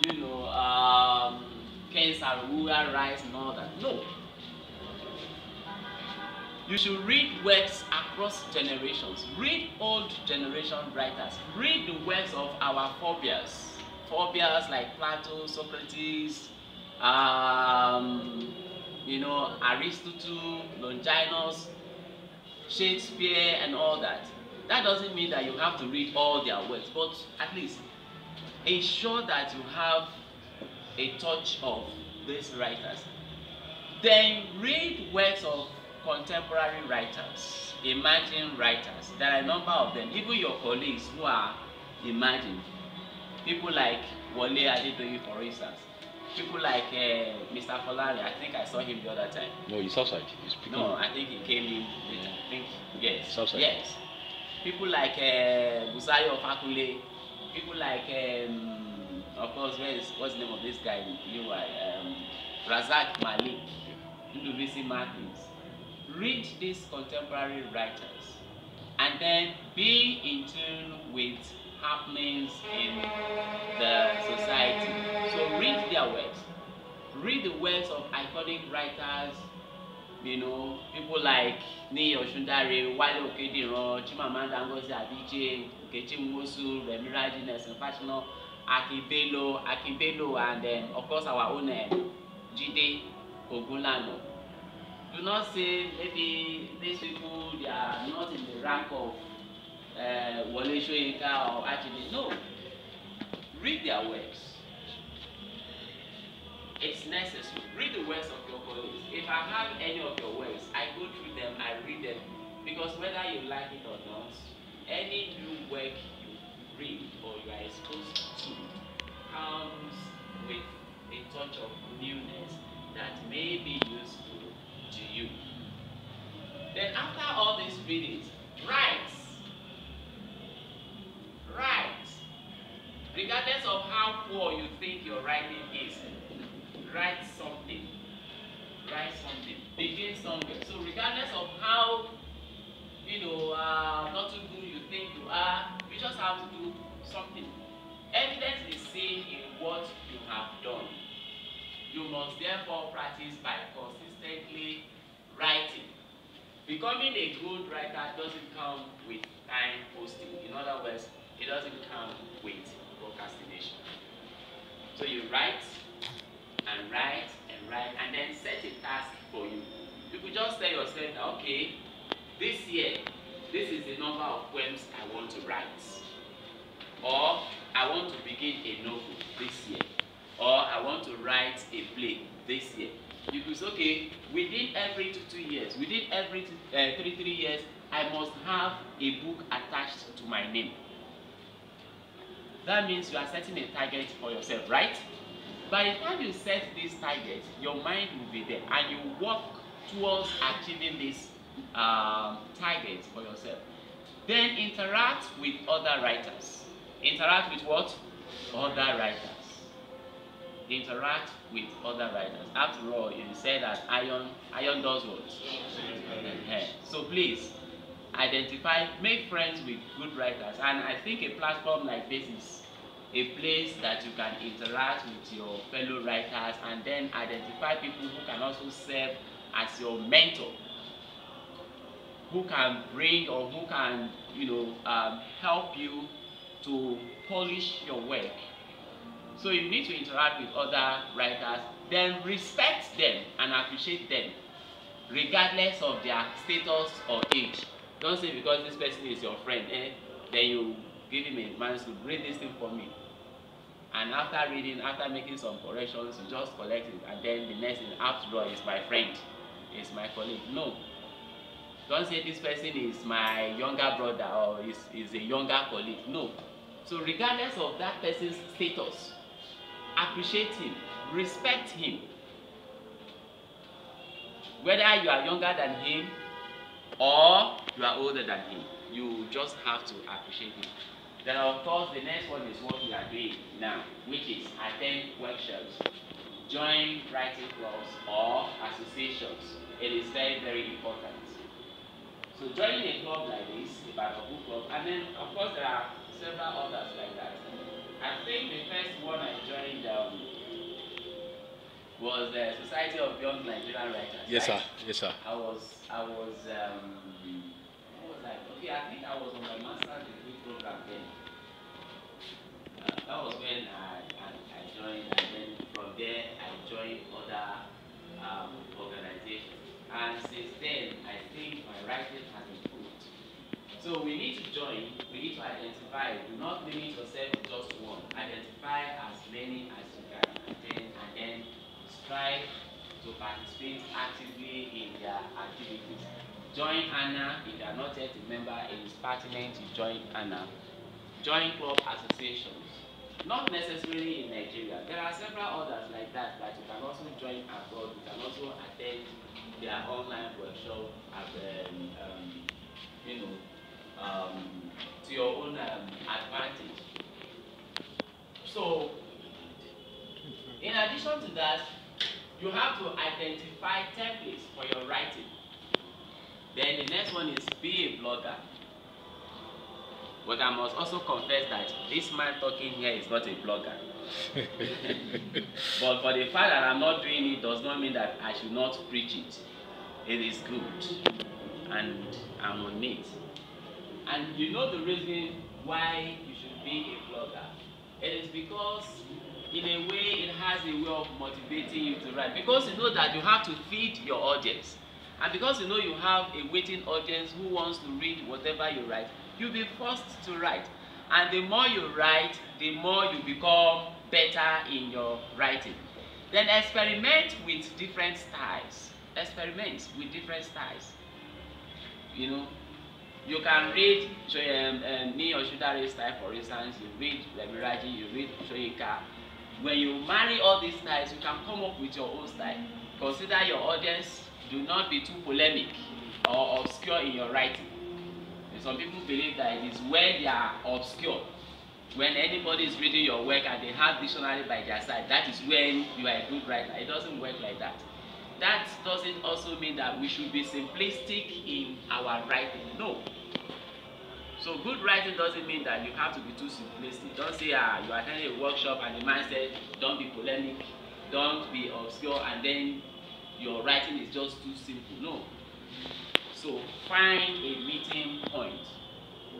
you know, Ken Saro-Wiwa writes and all that. No. You should read works across generations. Read old generation writers. Read the works of our forebears. Forebears like Plato, Socrates, you know, Aristotle, Longinus, Shakespeare, and all that. That doesn't mean that you have to read all their works, but at least ensure that you have a touch of these writers. Then read works of contemporary writers, emerging writers. There are a number of them, even your colleagues who are emerging. People like Wole Adedoyin, for instance. People like Mr. Folari. I think I saw him the other time. No, he's outside. He's speaking. No, I think he came in. Yeah. I think yes. Outside. Yes. People like Busayo Fakule. People like, of course, what's the name of this guy? Razak Malik, Ndubisi Martins. Read these contemporary writers, and then be in tune with happenings in the society. So read their works. Read the works of iconic writers, you know, people like Ni Oshundare, Wale Okediran, Chimamanda Ngozi Adichie, Nkechi Nwosu, Remi Raji, Nelson Fashional, Akinbelo, and then of course our own Jide Ogunlano. Do not say maybe these people, they are not in the rank of Wole Soyinka or actually, no. Read their works. It's necessary. Read the works of your colleagues. If I have any of your works, I go through them, I read them. Because whether you like it or not, any new work you read or you are exposed to comes with a touch of newness that may be useful to you. Then after all these readings, write. Regardless of how poor you think your writing is, write something. Begin somewhere. So regardless of how, you know, not too good you think you are, you just have to do something. Evidence is seen in what you have done. You must therefore practice by consistently writing. Becoming a good writer doesn't come with time posting. In other words, it doesn't come with procrastination. So you write, and then set a task for you. You could just tell yourself, okay, this year, this is the number of poems I want to write. Or I want to begin a novel this year. Or I want to write a play this year. You could say, okay, within every 2 years, within every 3 years, I must have a book attached to my name. That means you are setting a target for yourself, right? By the time you set this target, your mind will be there, and you work towards achieving this target for yourself. Then interact with other writers. Interact with what? Other writers. Interact with other writers. After all, you said that iron does what? So please identify, make friends with good writers, and I think a platform like this is a place that you can interact with your fellow writers and then identify people who can also serve as your mentor, who can bring or who can, you know, help you to polish your work. So you need to interact with other writers, then respect them and appreciate them, regardless of their status or age. Don't say because this person is your friend, then you give him a manuscript, read this thing for me. And after reading, after making some corrections, you just collect it, and then the next thing, after all, is my friend, is my colleague. No. Don't say this person is my younger brother or is a younger colleague. No. So regardless of that person's status, appreciate him, respect him. Whether you are younger than him or you are older than him, you just have to appreciate him. Then of course the next one is what we are doing now, which is attend workshops, join writing clubs or associations. It is very, very important. So joining a club like this, the Ibadan Book Club, and then of course there are several others like that. I think the first one I joined was the Society of Young Nigerian Writers. Yes, right? sir. Yes, sir. I was what was I? Okay, I think I was on my master's degree program then. That was when I joined, and then from there I joined other organizations. And since then, I think my writing has improved. So we need to join, we need to identify, do not limit yourself to just one. Identify as many as you can attend, and then strive to participate actively in their activities. Join ANA. If you are not yet a member, it is pertinent to join ANA. Join club associations. Not necessarily in Nigeria. There are several others like that you can also join abroad. You can also attend their online workshop at to your own advantage. So, in addition to that, you have to identify templates for your writing. Then the next one is be a blogger. But I must also confess that this man talking here is not a blogger. But for the fact that I'm not doing it does not mean that I should not preach it. It is good, and I'm on it. And you know the reason why you should be a blogger? It is because in a way it has a way of motivating you to write. Because you know that you have to feed your audience. And because you know you have a waiting audience who wants to read whatever you write, you'll be forced to write. And the more you write, the more you become better in your writing. Then experiment with different styles. Experiment with different styles. You know, you can read me or Shudari style, for instance. You read Lebiraji, you read Shoyinka. When you marry all these styles, you can come up with your own style. Consider your audience. Do not be too polemic or obscure in your writing. And some people believe that it is when they are obscure, when anybody is reading your work and they have dictionary by their side, that is when you are a good writer. It doesn't work like that. That doesn't also mean that we should be simplistic in our writing. No. So good writing doesn't mean that you have to be too simplistic. Don't say you attended a workshop and the man said don't be polemic, don't be obscure, and then your writing is just too simple. No. So find a meeting point.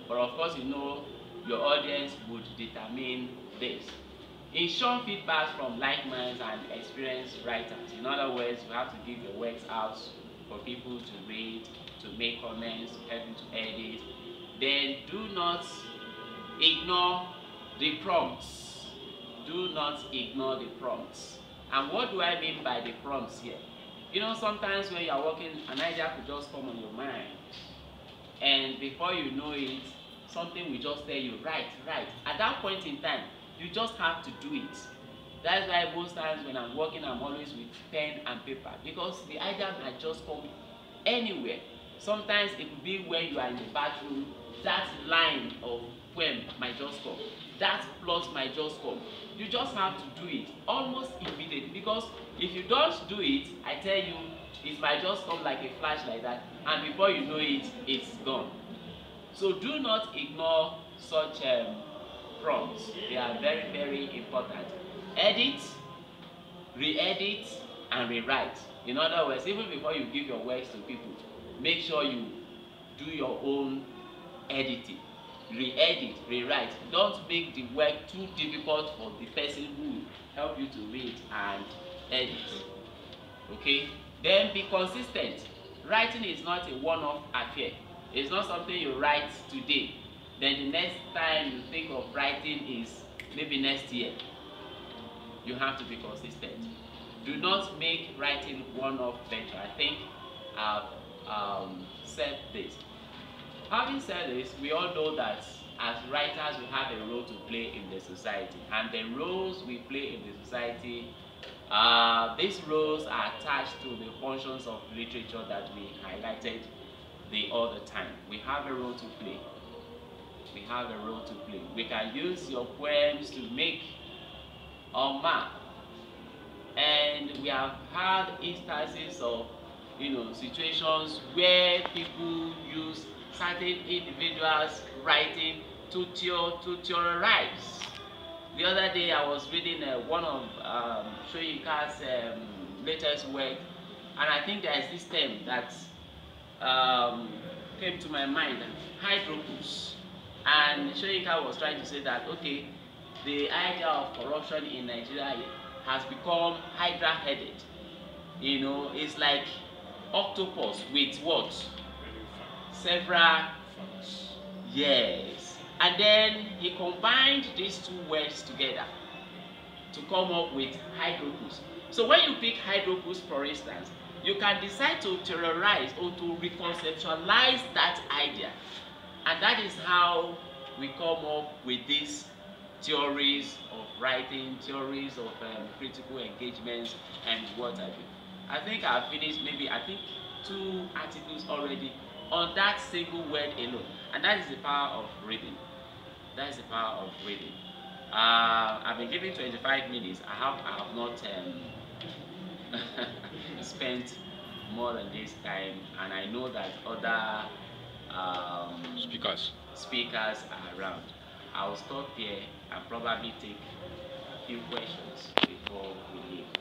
But of course, you know your audience would determine this. Ensure feedback from like-minds and experienced writers. In other words, you have to give your works out for people to read, to make comments, to help you to edit. Then do not ignore the prompts. Do not ignore the prompts. And what do I mean by the prompts here? You know, sometimes when you are working, an idea could just come on your mind. And before you know it, something will just tell you, write. At that point in time, you just have to do it. That's why most times when I'm working, I'm always with pen and paper. Because the idea might just come anywhere. Sometimes it could be when you are in the bathroom, that line of poem might just come. That plot might just come. You just have to do it almost immediately, because if you don't do it, I tell you, it might just come like a flash like that, and before you know it, it's gone. So do not ignore such prompts. They are very, very important. Edit, re-edit, and rewrite. In other words, even before you give your works to people, make sure you do your own editing. Re-edit, rewrite. Don't make the work too difficult for the person who will help you to read and edit. Okay? Then be consistent. Writing is not a one-off affair. It's not something you write today. Then the next time you think of writing is maybe next year. You have to be consistent. Do not make writing one-off venture. I think I've said this. Having said this, we all know that as writers we have a role to play in the society, and the roles we play in the society, these roles are attached to the functions of literature that we highlighted the other time. We have a role to play. We have a role to play. We can use your poems to make or mark, and we have had instances of situations where people use certain individuals writing to theorize. The other day I was reading one of Shoyinka's latest work, and I think there is this term that came to my mind, hydropus. And Shoyinka was trying to say that, okay, the idea of corruption in Nigeria has become hydra-headed. You know, it's like octopus with what? Several, yes. And then he combined these two words together to come up with hydropus. So when you pick hydropus, for instance, you can decide to theorize or to reconceptualize that idea. And that is how we come up with these theories of writing, theories of critical engagements, and what have you. I think I've finished maybe, I think, 2 articles already on that single word alone. And that is the power of reading. That is the power of reading. I've been given 25 minutes. I have not spent more than this time, and I know that other speakers are around. I'll stop here and probably take a few questions before we leave.